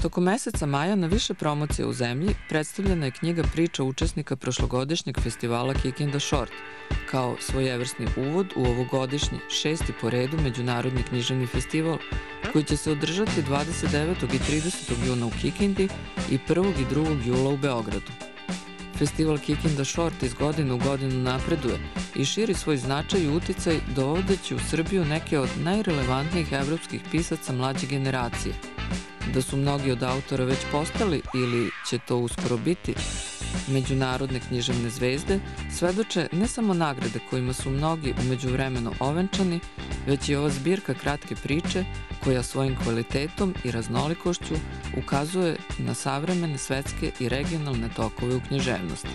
Tokom meseca maja na više promocija u zemlji predstavljena je knjiga priča učesnika prošlogodišnjeg festivala Kikinda Short, kao svojevrsni uvod u ovogodišnji 6. po redu Međunarodni književni festival, koji će se održati 29. i 30. juna u Kikindi i 1. i 2. jula u Beogradu. Festival Kikinda Short iz godine u godinu napreduje i širi svoj značaj i uticaj dovodeći u Srbiju neke od najrelevantnijih evropskih pisaca mlađe generacije. Da su mnogi od autora već postali ili će to uskoro biti međunarodne književne zvezde, svedoče ne samo nagrade kojima su mnogi u međuvremenu ovenčani, već i ova zbirka kratke priče koja svojim kvalitetom i raznolikošću ukazuje na savremene svetske i regionalne tokove u književnosti.